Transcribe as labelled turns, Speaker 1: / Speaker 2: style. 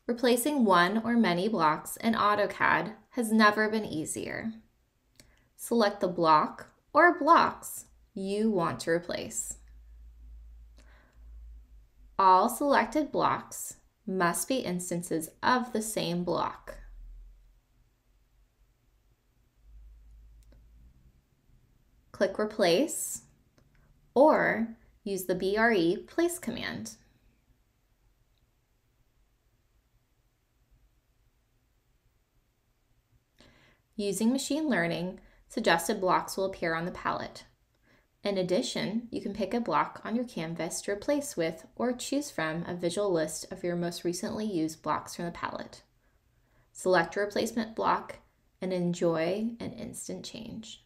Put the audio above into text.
Speaker 1: Replacing one or many blocks in AutoCAD has never been easier. Select the block or blocks you want to replace. All selected blocks must be instances of the same block. Click Replace or use the BRE Place command. Using machine learning, suggested blocks will appear on the palette. In addition, you can pick a block on your canvas to replace with or choose from a visual list of your most recently used blocks from the palette. Select a replacement block and enjoy an instant change.